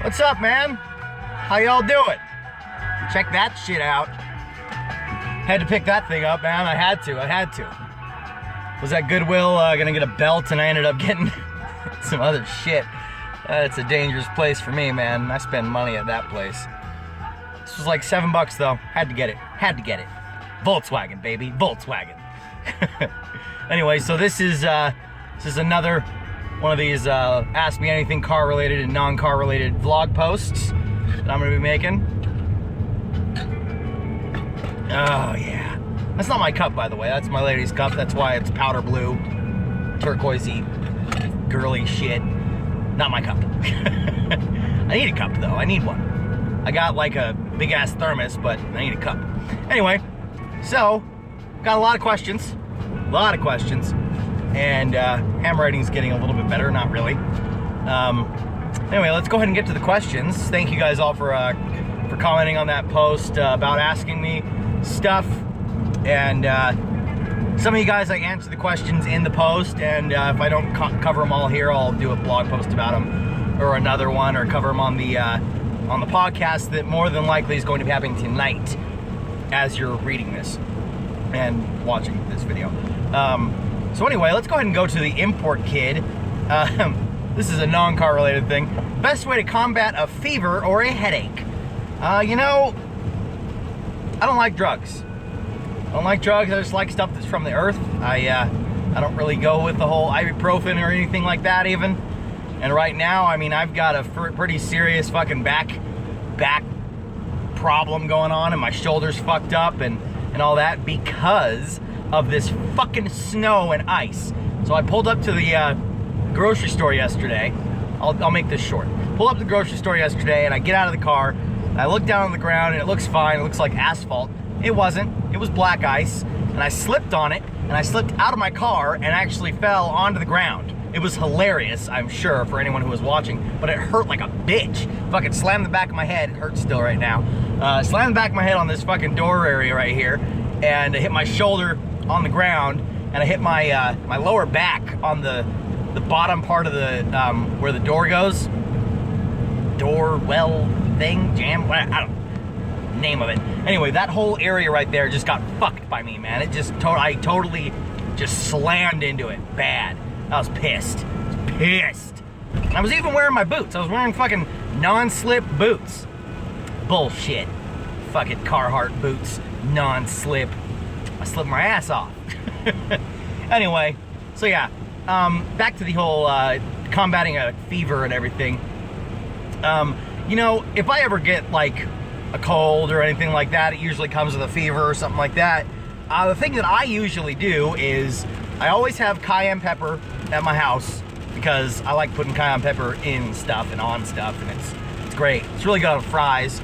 What's up, man? How y'all doing? Check that shit out. Had to pick that thing up, man. I had to. Was at Goodwill gonna get a belt, and I ended up getting some other shit. It's a dangerous place for me, man. I spend money at that place. This was like $7 though. Had to get it. Volkswagen, baby. Volkswagen. Anyway, so this is another one of these Ask Me Anything car related and non-car related vlog posts that I'm gonna be making. Oh yeah. That's not my cup, by the way. That's my lady's cup. That's why it's powder blue, turquoisey, girly shit. Not my cup. I need a cup though. I need one. I got like a big ass thermos, but I need a cup. Anyway, so got a lot of questions. And handwriting's getting a little bit better, not really. Anyway, let's go ahead and get to the questions. Thank you guys all for commenting on that post about asking me stuff. And some of you guys, I answer the questions in the post, and if I don't cover them all here, I'll do a blog post about them, or another one, or cover them on the podcast that more than likely is going to be happening tonight as you're reading this and watching this video. So anyway, let's go ahead and go to the import kid. This is a non-car related thing. Best way to combat a fever or a headache. You know, I don't like drugs. I just like stuff that's from the earth. I don't really go with the whole ibuprofen or anything like that even. And right now, I mean, I've got a pretty serious fucking back problem going on, and my shoulder's fucked up and all that because of this fucking snow and ice. So I pulled up to the grocery store yesterday. I'll make this short. Pulled up to the grocery store yesterday, and I get out of the car, and I look down on the ground, and it looks fine. It looks like asphalt. It wasn't. It was black ice, and I slipped on it, and I slipped out of my car and actually fell onto the ground. It was hilarious, I'm sure, for anyone who was watching, but it hurt like a bitch. Fucking slammed the back of my head. It hurts still right now. Slammed the back of my head on this fucking door area right here, and I hit my shoulder on the ground, and I hit my my lower back on the bottom part of the where the door goes. Door well thing, jam, I don't know name of it. Anyway, that whole area right there just got fucked by me, man. It just I totally just slammed into it bad. I was pissed. I was even wearing my boots. I was wearing fucking non-slip boots. Bullshit. Fucking Carhartt boots, non-slip. I slipped my ass off. Anyway, so yeah, back to the whole combating a fever and everything. You know, if I ever get like a cold or anything like that, it usually comes with a fever or something like that. The thing that I usually do is I always have cayenne pepper at my house because I like putting cayenne pepper in stuff and on stuff, and it's great. It's really good on fries.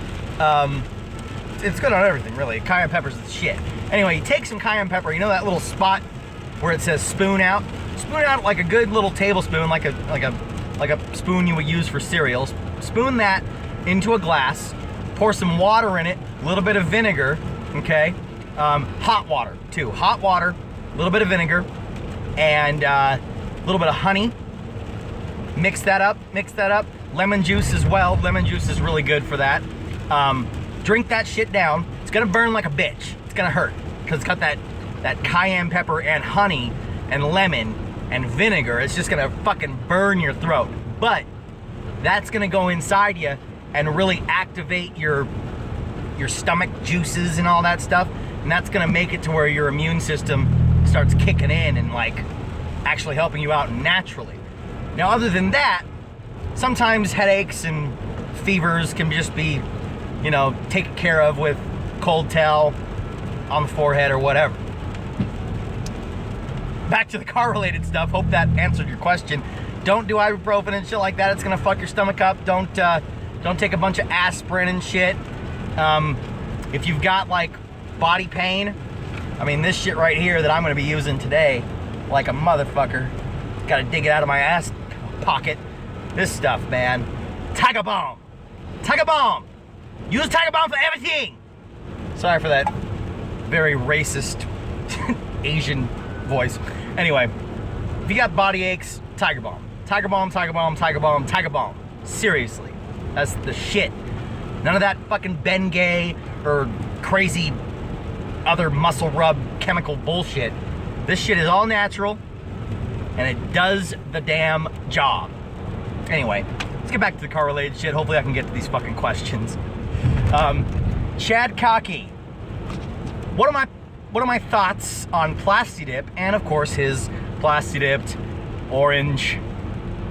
It's good on everything, really. Cayenne pepper's the shit. Anyway, you take some cayenne pepper, you know that little spot where it says spoon out? Spoon out like a good little tablespoon, like a spoon you would use for cereals. Spoon that into a glass, pour some water in it, a little bit of vinegar, okay? Hot water, too. Hot water, a little bit of vinegar, and a little bit of honey. Mix that up. Lemon juice as well. Lemon juice is really good for that. Drink that shit down. It's gonna burn like a bitch. It's gonna hurt because it's got that cayenne pepper and honey and lemon and vinegar. It's just gonna fucking burn your throat. But that's gonna go inside you and really activate your stomach juices and all that stuff. And that's gonna make it to where your immune system starts kicking in and like actually helping you out naturally. Now, other than that, sometimes headaches and fevers can just be, you know, taken care of with cold towel on the forehead or whatever. Back to the car related stuff. Hope that answered your question. Don't do ibuprofen and shit like that. It's gonna fuck your stomach up. Don't take a bunch of aspirin and shit. If you've got like body pain, I mean, this shit right here that I'm gonna be using today, like a motherfucker, gotta dig it out of my ass pocket. This stuff, man. Tiger Balm. Use Tiger Balm for everything. Sorry for that very racist Asian voice. Anyway, if you got body aches, Tiger Balm. Seriously. That's the shit. None of that fucking Bengay or crazy other muscle rub chemical bullshit. This shit is all natural, and it does the damn job. Anyway, let's get back to the car-related shit. Hopefully I can get to these fucking questions. Chad Cocky. What are my thoughts on Plastidip, and of course his Plastidipped orange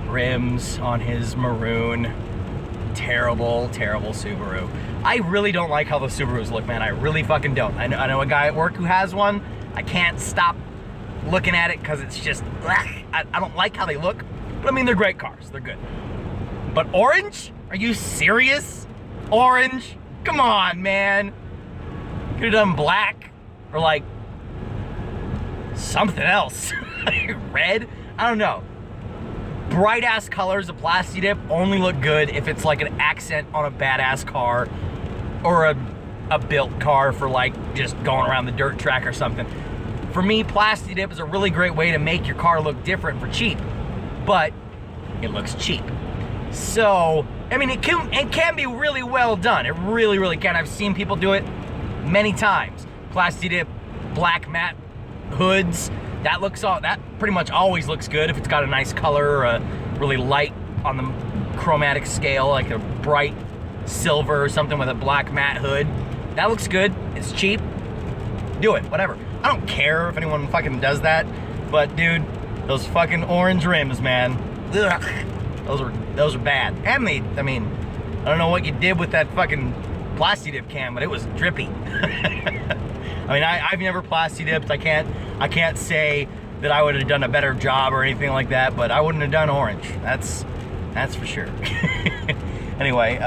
rims on his maroon terrible Subaru. I really don't like how the Subarus look, man. I really fucking don't. I know a guy at work who has one. I can't stop looking at it because it's just, I don't like how they look. But I mean, they're great cars. They're good. But orange? Are you serious? Orange? Come on, man. Could have done black or like something else. Red? I don't know. Bright ass colors of Plastidip only look good if it's like an accent on a badass car or a built car for like just going around the dirt track or something. For me, Plastidip is a really great way to make your car look different for cheap, but it looks cheap. So, I mean, it can be really well done. It really can. I've seen people do it many times. Plastidip black matte hoods. That pretty much always looks good if it's got a nice color or a really light on the chromatic scale, like a bright silver or something with a black matte hood. That looks good. It's cheap. Do it. Whatever. I don't care if anyone fucking does that, but dude, those fucking orange rims, man. Ugh. Those are bad. And I mean, I don't know what you did with that fucking Plastidip cam, but it was drippy. I mean, I've never Plastidipped. I can't say that I would have done a better job or anything like that, but I wouldn't have done orange. That's for sure. Anyway,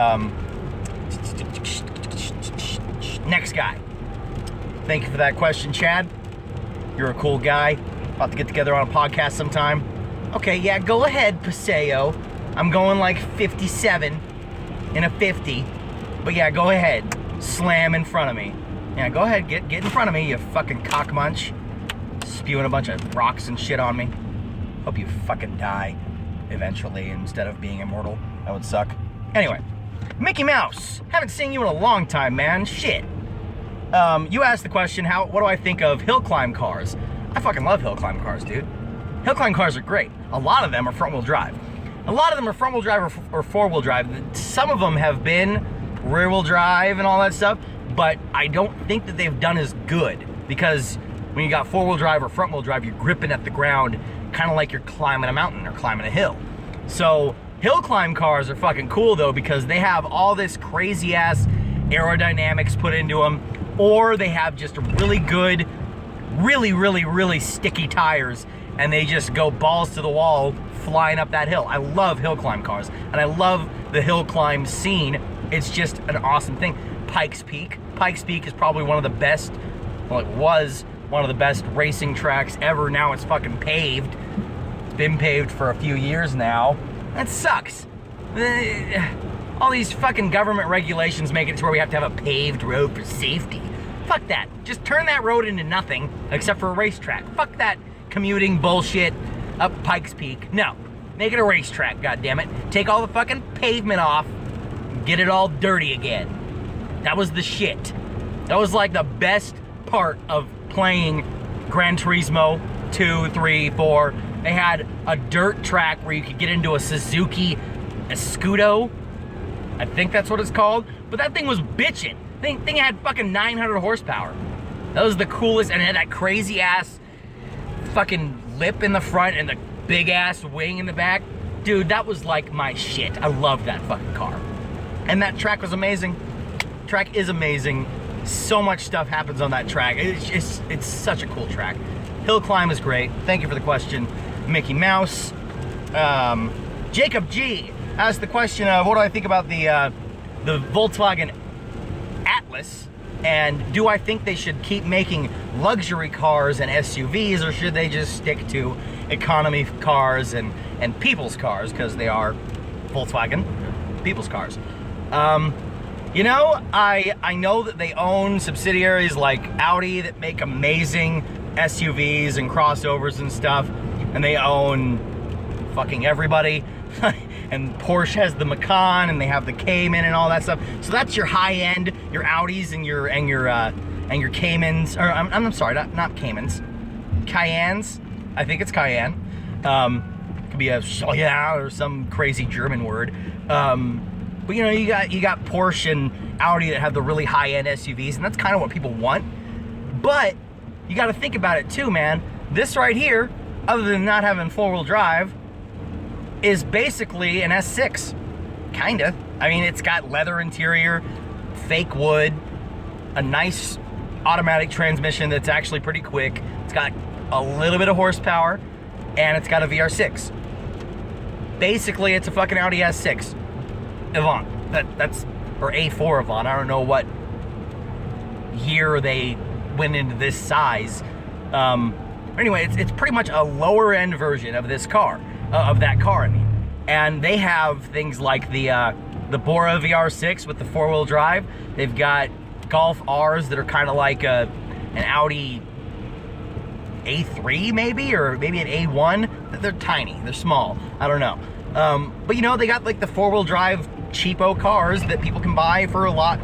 next guy. Thank you for that question, Chad. You're a cool guy. About to get together on a podcast sometime. Okay, yeah, go ahead, Paseo. I'm going like 57 in a 50. But yeah, go ahead. Slam in front of me. Yeah, go ahead, get in front of me, you fucking cock munch. Spewing a bunch of rocks and shit on me. Hope you fucking die eventually instead of being immortal. That would suck. Anyway, Mickey Mouse. Haven't seen you in a long time, man. Shit. You asked the question, what do I think of hill climb cars? I fucking love hill climb cars, dude. Hill climb cars are great. A lot of them are front wheel drive. A lot of them are front wheel drive or four wheel drive. Some of them have been rear wheel drive and all that stuff, but I don't think that they've done as good, because when you got four wheel drive or front wheel drive, you're gripping at the ground kind of like you're climbing a mountain or climbing a hill. So hill climb cars are fucking cool though, because they have all this crazy ass aerodynamics put into them, or they have just really good, really sticky tires, and they just go balls to the wall flying up that hill. I love hill climb cars, and I love the hill climb scene. It's just an awesome thing. Pikes Peak is probably one of the best, well, it was one of the best racing tracks ever. Now it's fucking paved. It's been paved for a few years now. That sucks. All these fucking government regulations make it to where we have to have a paved road for safety. Fuck that. Just turn that road into nothing except for a racetrack. Fuck that commuting bullshit up Pikes Peak. No. Make it a racetrack, goddammit. Take all the fucking pavement off. Get it all dirty again. That was the shit. That was like the best part of playing Gran Turismo 2, 3, 4. They had a dirt track where you could get into a Suzuki Escudo. I think that's what it's called. But that thing was bitchin'. Thing had fucking 900 horsepower. That was the coolest, and it had that crazy ass fucking lip in the front and the big ass wing in the back. Dude, that was like my shit. I loved that fucking car. And that track was amazing. Track is amazing. So much stuff happens on that track. It's such a cool track. Hill climb is great. Thank you for the question, Mickey Mouse. Jacob G asked the question of what do I think about the Volkswagen Atlas, and do I think they should keep making luxury cars and SUVs, or should they just stick to economy cars and people's cars, because they are Volkswagen people's cars. You know, I know that they own subsidiaries like Audi that make amazing SUVs and crossovers and stuff, and they own fucking everybody. and Porsche has the Macan, and they have the Cayman and all that stuff. So that's your high end, your Audis and your Caymans, or I'm sorry, not Caymans, Cayennes. I think it's Cayenne. Could be a Soja or some crazy German word. But you know, you got Porsche and Audi that have the really high end SUVs, and that's kind of what people want. But you got to think about it too, man. This right here, other than not having four-wheel drive, is basically an S6, kinda. I mean, it's got leather interior, fake wood, a nice automatic transmission that's actually pretty quick. It's got a little bit of horsepower, and it's got a VR6. Basically, it's a fucking Audi S6 Avant. That's or A4 Avant. I don't know what year they went into this size. Anyway, it's pretty much a lower end version of this car, of that car. I mean, and they have things like the Bora VR6 with the four-wheel drive. They've got Golf Rs that are kind of like an Audi A3 maybe, or maybe an A1. They're tiny, they're small, I don't know. But you know, they got like the four-wheel drive cheapo cars that people can buy for a lot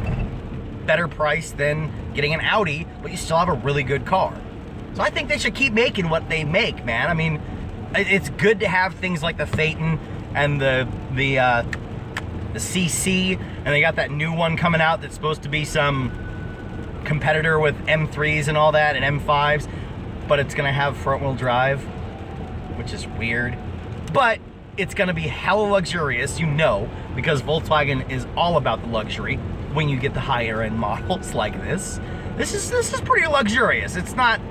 better price than getting an Audi, but you still have a really good car. So I think they should keep making what they make, man. I mean, it's good to have things like the Phaeton and the CC, and they got that new one coming out that's supposed to be some competitor with M3s and all that, and M5s, but it's gonna have front-wheel drive, which is weird. But it's gonna be hella luxurious, you know, because Volkswagen is all about the luxury when you get the higher end models like this. This is pretty luxurious. It's not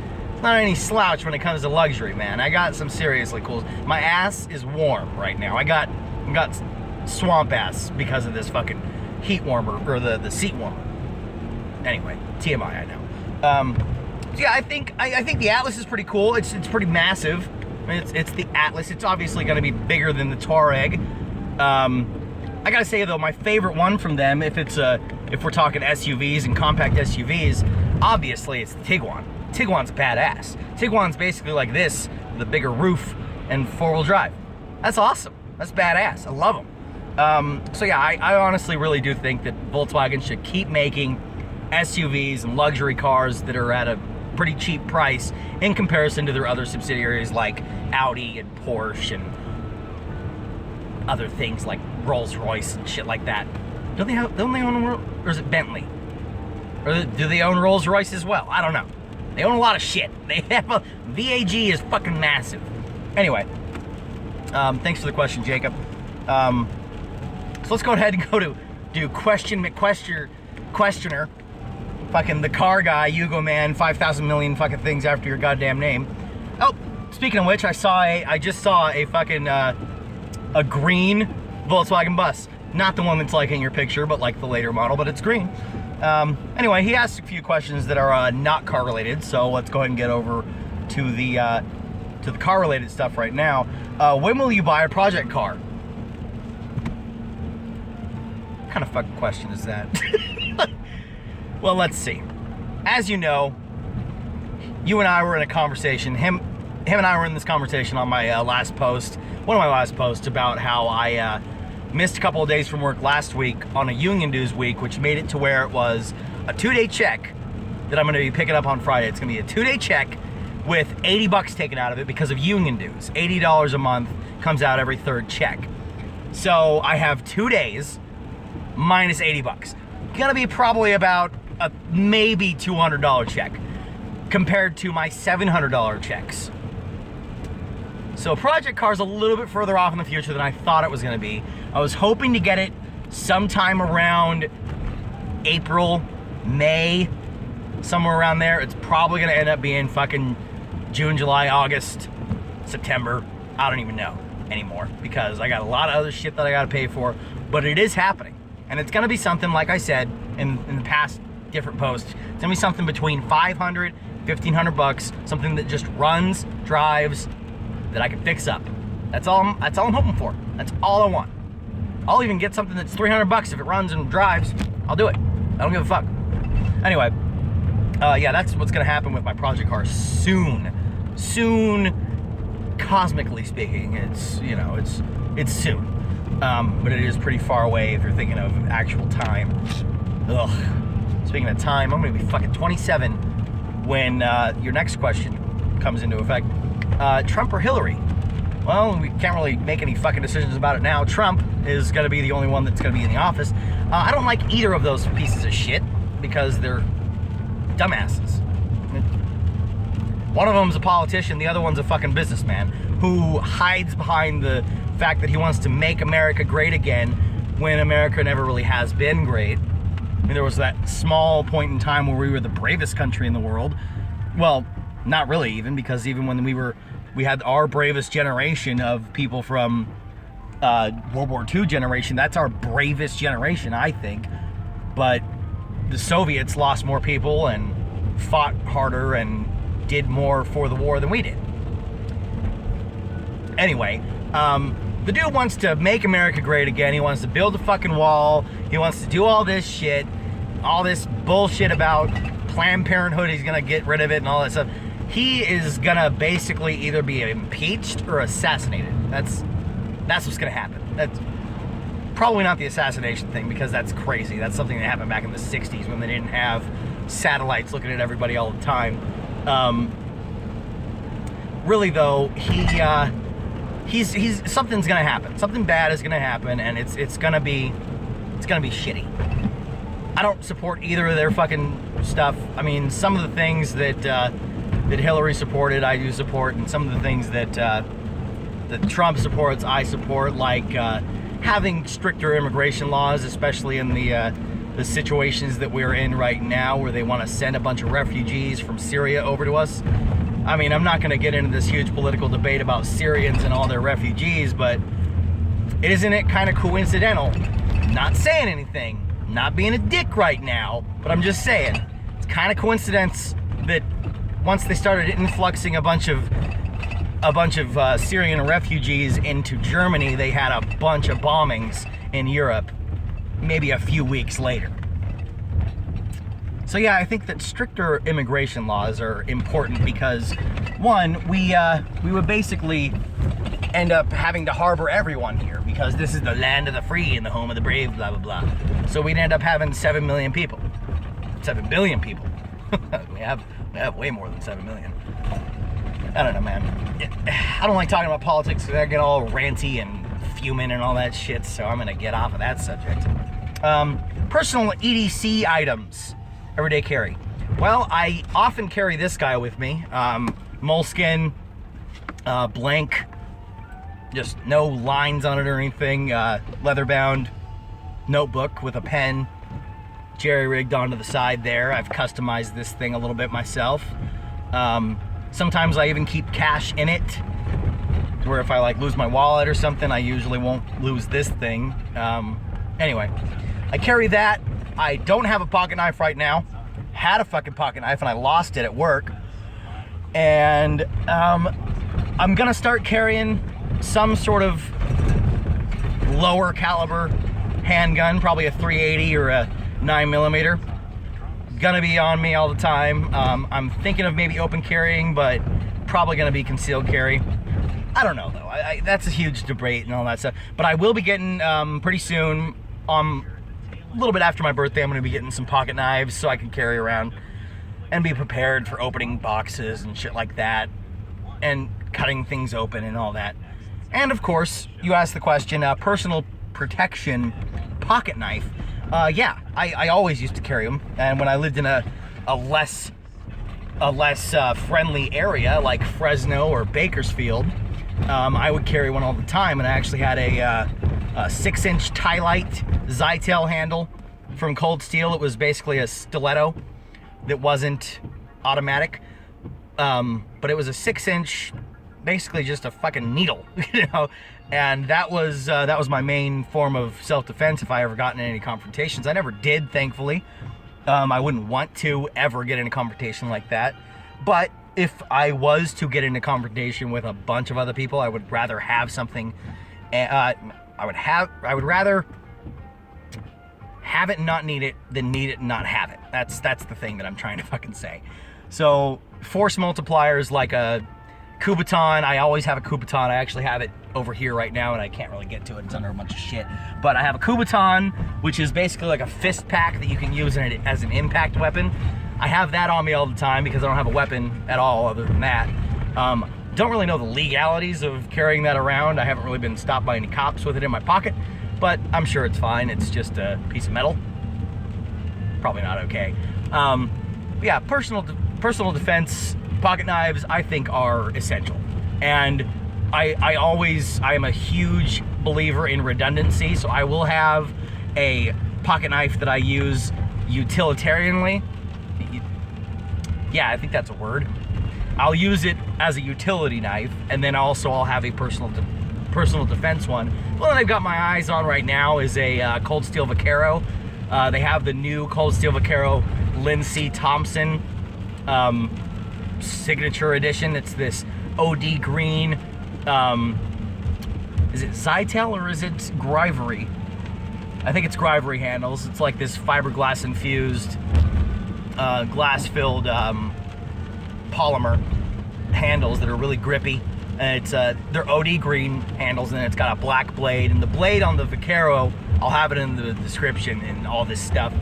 any slouch when it comes to luxury, man. I got some seriously cool. My ass is warm right now. I got swamp ass because of this fucking heat warmer, or the seat warmer. Anyway, TMI, I know. So yeah, I think the Atlas is pretty cool. It's pretty massive. I mean, it's the Atlas. It's obviously going to be bigger than the Touareg. I gotta say though, my favorite one from them, if we're talking SUVs and compact SUVs, obviously it's the Tiguan. Tiguan's badass. Tiguan's basically like this, with a bigger roof and four-wheel drive. That's awesome. That's badass. I love them. So yeah, I honestly really do think that Volkswagen should keep making SUVs and luxury cars that are at a pretty cheap price in comparison to their other subsidiaries like Audi and Porsche and other things like Rolls-Royce and shit like that. Don't they own, or is it Bentley? Or do they own Rolls-Royce as well? I don't know. They own a lot of shit. They have a VAG is fucking massive. Anyway, thanks for the question, Jacob. So let's go ahead and go to questioner, fucking the car guy, Yugo Man, 5,000 million fucking things after your goddamn name. Oh, speaking of which, I just saw a fucking a green Volkswagen bus. Not the one that's like in your picture, but like the later model, but it's green. Anyway, he asked a few questions that are not car related, so let's go ahead and get over to the car related stuff right now. When will you buy a project car? What kind of fucking question is that? Well, let's see. As you know, you and I were in a conversation, him and I were in this conversation on my last post, one of my last posts, about how I missed a couple of days from work last week on a union dues week, which made it to where it was a 2-day check that I'm going to be picking up on Friday. It's going to be a 2-day check with $80 taken out of it because of union dues. $80 a month comes out every third check. So I have 2 days minus $80. Gonna be probably about a maybe $200 check compared to my $700 checks. So project car's a little bit further off in the future than I thought it was gonna be. I was hoping to get it sometime around April, May, somewhere around there. It's probably gonna end up being fucking June, July, August, September. I don't even know anymore because I got a lot of other shit that I gotta pay for, but it is happening. And it's gonna be something, like I said in the past different posts, it's gonna be something between $500, $1,500, something that just runs, drives, that I can fix up. That's all I'm hoping for. That's all I want. I'll even get something that's $300 if it runs and drives. I'll do it. I don't give a fuck. Anyway, yeah, that's what's gonna happen with my project car soon. Soon, cosmically speaking, it's, you know, it's soon. but it is pretty far away if you're thinking of actual time. Ugh. Speaking of time, I'm going to be fucking 27 when your next question comes into effect. Trump or Hillary? Well, we can't really make any fucking decisions about it now. Trump is going to be the only one that's going to be in the office. I don't like either of those pieces of shit because they're dumbasses. One of them's a politician, the other one's a fucking businessman who hides behind the fact that he wants to make America great again when America never really has been great. I mean, there was that small point in time where we were the bravest country in the world. Well, not really even, because even when we had our bravest generation of people from World War II generation, that's our bravest generation, I think. But the Soviets lost more people and fought harder and did more for the war than we did. Anyway, the dude wants to make America great again. He wants to build a fucking wall. He wants to do all this shit, all this bullshit about Planned Parenthood. He's gonna get rid of it and all that stuff. He is gonna basically either be impeached or assassinated. That's what's gonna happen. That's probably not the assassination thing, because that's crazy. That's something that happened back in the 60s when they didn't have satellites looking at everybody all the time. Really though, he's something's gonna happen. Something bad is gonna happen, and it's gonna be shitty. I don't support either of their fucking stuff. I mean, some of the things that Hillary supported, I do support, and some of the things that Trump supports, I support, like having stricter immigration laws, especially in the situations that we're in right now, where they want to send a bunch of refugees from Syria over to us. I mean, I'm not going to get into this huge political debate about Syrians and all their refugees, but isn't it kind of coincidental? Not saying anything, not being a dick right now, but I'm just saying, it's kind of coincidence that once they started influxing a bunch of Syrian refugees into Germany, they had a bunch of bombings in Europe maybe a few weeks later. So yeah, I think that stricter immigration laws are important because, one, we would basically end up having to harbor everyone here because this is the land of the free and the home of the brave, blah, blah, blah. So we'd end up having 7 million people. 7 billion people. we have way more than 7 million. I don't know, man. I don't like talking about politics because I get all ranty and fuming and all that shit, so I'm gonna get off of that subject. Personal EDC items, everyday carry. Well, I often carry this guy with me. Moleskine, blank, just no lines on it or anything. Leather-bound notebook with a pen, jerry-rigged onto the side there. I've customized this thing a little bit myself. Sometimes I even keep cash in it, where if I like lose my wallet or something, I usually won't lose this thing. Anyway, I carry that. I don't have a pocket knife right now. Had a fucking pocket knife and I lost it at work. And I'm gonna start carrying some sort of lower caliber handgun, probably a 380 or a 9mm. Gonna be on me all the time. I'm thinking of maybe open carrying, but probably gonna be concealed carry. I don't know though. That's a huge debate and all that stuff. But I will be getting pretty soon, a little bit after my birthday, I'm gonna be getting some pocket knives so I can carry around and be prepared for opening boxes and shit like that, and cutting things open and all that. And of course, you asked the question, personal protection pocket knife. Yeah, I always used to carry them, and when I lived in a less friendly area like Fresno or Bakersfield, I would carry one all the time. And I actually had a 6-inch Tylite Zytel handle from Cold Steel. It was basically a stiletto that wasn't automatic, but it was a 6-inch, basically just a fucking needle, you know. And that was my main form of self-defense if I ever got in any confrontations. I never did, thankfully. I wouldn't want to ever get in a confrontation like that. But if I was to get in a confrontation with a bunch of other people, I would rather have something. I would rather have it and not need it than need it and not have it. That's the thing that I'm trying to fucking say. So force multipliers like a Kubotan. I always have a Kubotan. I actually have it over here right now, and I can't really get to it. It's under a bunch of shit. But I have a Kubotan, which is basically like a fist pack that you can use as an impact weapon. I have that on me all the time because I don't have a weapon at all other than that. Don't really know the legalities of carrying that around. I haven't really been stopped by any cops with it in my pocket, but I'm sure it's fine. It's just a piece of metal. Probably not okay. Yeah, personal defense pocket knives, I think, are essential. And I am a huge believer in redundancy, so I will have a pocket knife that I use utilitarianly. Yeah, I think that's a word. I'll use it as a utility knife, and then also I'll have a personal defense one. Well, that I've got my eyes on right now is a Cold Steel Vaquero. They have the new Cold Steel Vaquero Lindsey Thompson signature edition. It's this OD green. Is it Zytel or is it Grivory? I think it's Grivory handles. It's like this fiberglass infused, glass-filled polymer handles that are really grippy. And it's they're OD green handles, and it's got a black blade. And the blade on the Vaquero, I'll have it in the description and all this stuff.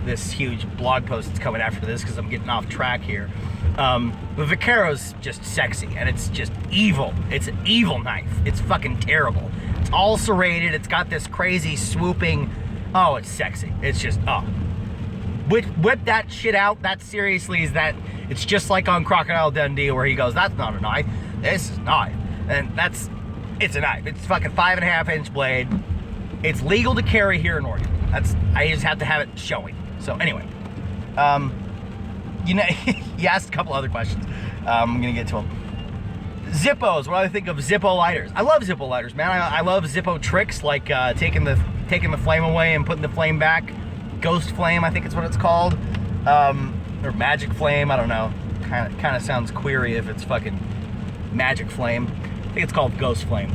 This huge blog post that's coming after this because I'm getting off track here. The Vaquero's just sexy, and it's just evil. It's an evil knife. It's fucking terrible. It's all serrated. It's got this crazy swooping. Oh, it's sexy. It's just, oh. Whip that shit out. That seriously is that. It's just like on Crocodile Dundee where he goes, that's not a knife. This is a knife. And it's a knife. It's fucking 5.5-inch blade. It's legal to carry here in Oregon. I just have to have it showing. So anyway, you know, you asked a couple other questions. I'm gonna get to them. Zippos. What do I think of Zippo lighters? I love Zippo lighters, man. I love Zippo tricks like taking the flame away and putting the flame back. Ghost flame, I think it's what it's called, or magic flame. I don't know. Kind of sounds query if it's fucking magic flame. I think it's called ghost flame.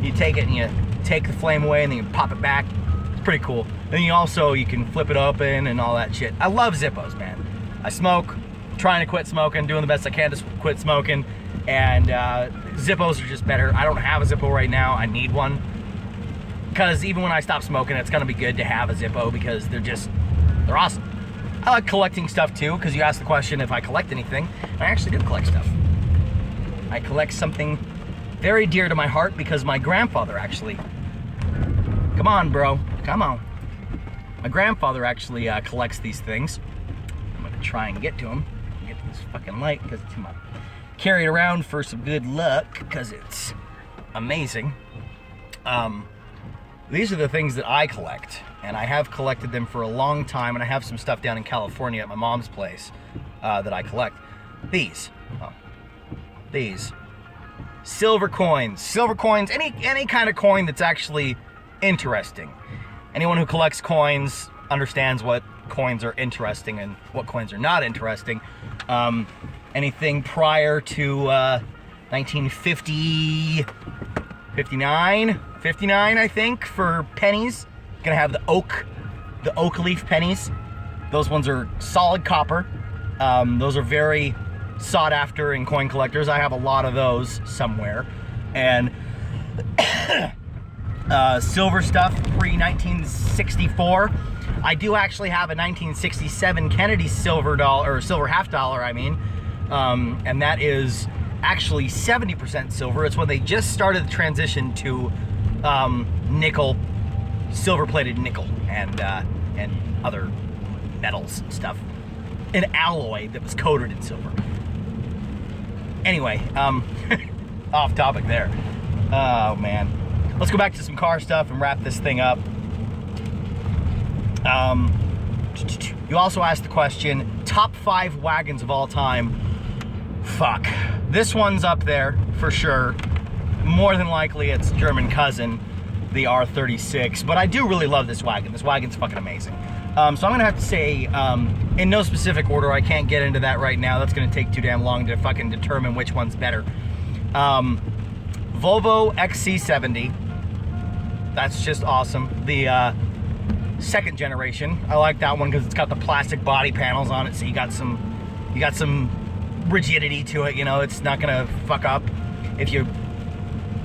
You take it and you take the flame away and then you pop it back. It's pretty cool. And you can flip it open and all that shit. I love Zippos, man. I smoke, trying to quit smoking, doing the best I can to quit smoking, and Zippos are just better. I don't have a Zippo right now. I need one, because even when I stop smoking, it's gonna be good to have a Zippo because they're awesome. I like collecting stuff too, because you asked the question if I collect anything. I actually do collect stuff. I collect something very dear to my heart because my grandfather actually, come on bro, come on. My grandfather actually collects these things. I'm gonna try and get to him, get to this fucking light because it's my carry it around for some good luck because it's amazing. These are the things that I collect, and I have collected them for a long time, and I have some stuff down in California at my mom's place that I collect. These silver coins, any kind of coin that's actually interesting. Anyone who collects coins understands what coins are interesting and what coins are not interesting. Anything prior to 1950, 59, I think, for pennies. Gonna have the oak leaf pennies. Those ones are solid copper. Those are very sought after in coin collectors. I have a lot of those somewhere. And silver stuff pre-1964. I do actually have a 1967 Kennedy silver dollar, or silver half dollar, I mean. And that is actually 70% silver. It's when they just started the transition to nickel, silver-plated nickel, and other metals and stuff. An alloy that was coated in silver. Anyway, off topic there. Oh man, let's go back to some car stuff and wrap this thing up. You also asked the question, top 5 wagons of all time. Fuck, this one's up there for sure. More than likely it's German cousin, the R36, but I do really love this wagon. This wagon's fucking amazing. So I'm gonna have to say, in no specific order, I can't get into that right now. That's gonna take too damn long to fucking determine which one's better. Volvo XC70, that's just awesome. The second generation, I like that one because it's got the plastic body panels on it, so you got some rigidity to it, you know, it's not gonna fuck up if you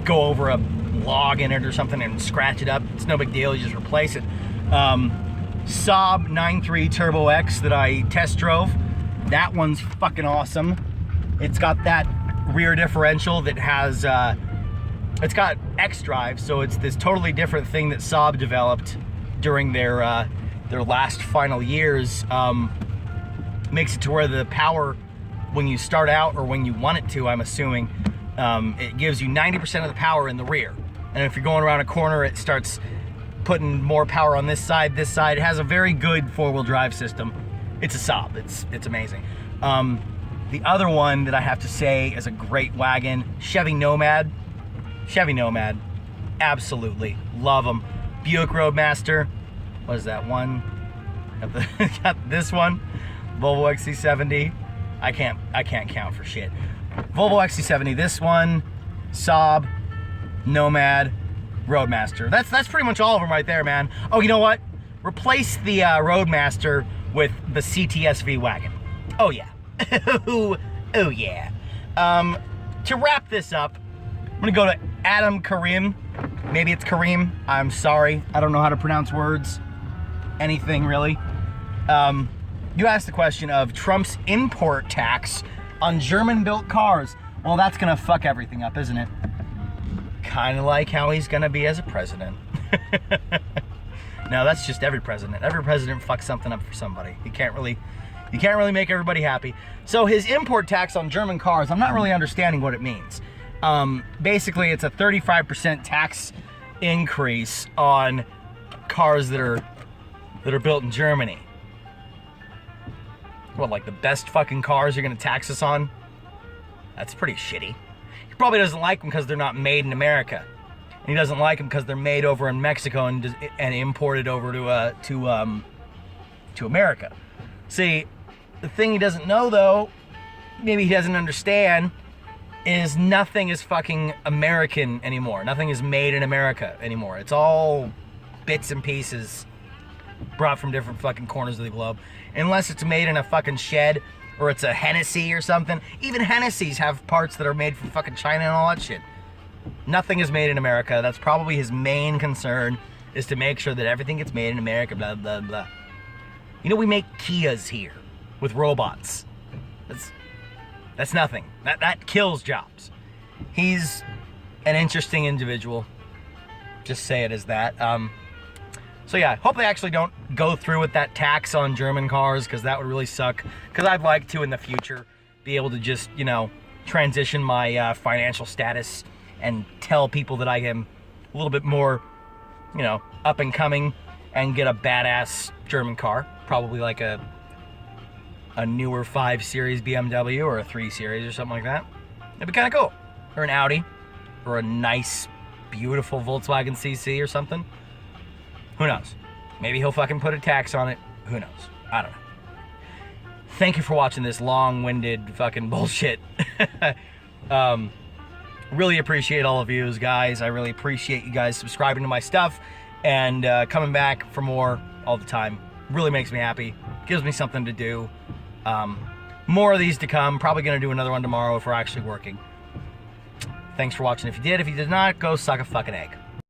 go over a log in it or something and scratch it up. It's no big deal, you just replace it. Saab 9.3 Turbo X that I test drove, that one's fucking awesome. It's got that rear differential that has, it's got X-Drive, so it's this totally different thing that Saab developed during their last final years. Makes it to where the power, when you start out or when you want it to, I'm assuming, it gives you 90% of the power in the rear. And if you're going around a corner, it starts putting more power on this side, this side. It has a very good four-wheel drive system. It's a Saab, it's amazing. The other one that I have to say is a great wagon, Chevy Nomad. Chevy Nomad, absolutely, love them. Buick Roadmaster, what is that one? Got this one, Volvo XC70. I can't count for shit. Volvo XC70, this one, Saab, Nomad, Roadmaster. That's pretty much all of them right there, man. Oh, you know what? Replace the Roadmaster with the CTSV wagon. Oh yeah. Oh yeah. To wrap this up, I'm gonna go to Adam Karim. Maybe it's Kareem. I'm sorry. I don't know how to pronounce words. Anything really. You asked the question of Trump's import tax on German-built cars. Well, that's gonna fuck everything up, isn't it? Kind of like how he's gonna be as a president. No, that's just every president. Every president fucks something up for somebody. You can't really make everybody happy. So his import tax on German cars, I'm not really understanding what it means. Basically, it's a 35% tax increase on cars that are built in Germany. What, like the best fucking cars you're gonna tax us on? That's pretty shitty. He probably doesn't like them because they're not made in America. And he doesn't like them because they're made over in Mexico and imported over to America. See, the thing he doesn't know though, maybe he doesn't understand, is nothing is fucking American anymore. Nothing is made in America anymore. It's all bits and pieces brought from different fucking corners of the globe. Unless it's made in a fucking shed or it's a Hennessy or something. Even Hennessy's have parts that are made from fucking China and all that shit. Nothing is made in America. That's probably his main concern, is to make sure that everything gets made in America, blah, blah, blah. You know, we make Kias here with robots. That's nothing. That kills jobs. He's an interesting individual. Just say it as that. So yeah, hope they actually don't go through with that tax on German cars, because that would really suck. Because I'd like to, in the future, be able to just, you know, transition my financial status and tell people that I am a little bit more, you know, up and coming, and get a badass German car. Probably like a newer 5 Series BMW or a 3 Series or something like that. It'd be kind of cool. Or an Audi. Or a nice, beautiful Volkswagen CC or something. Who knows? Maybe he'll fucking put a tax on it. Who knows? I don't know. Thank you for watching this long-winded fucking bullshit. Really appreciate all of you guys. I really appreciate you guys subscribing to my stuff and coming back for more all the time. Really makes me happy. Gives me something to do. More of these to come. Probably going to do another one tomorrow if we're actually working. Thanks for watching. If you did not, go suck a fucking egg.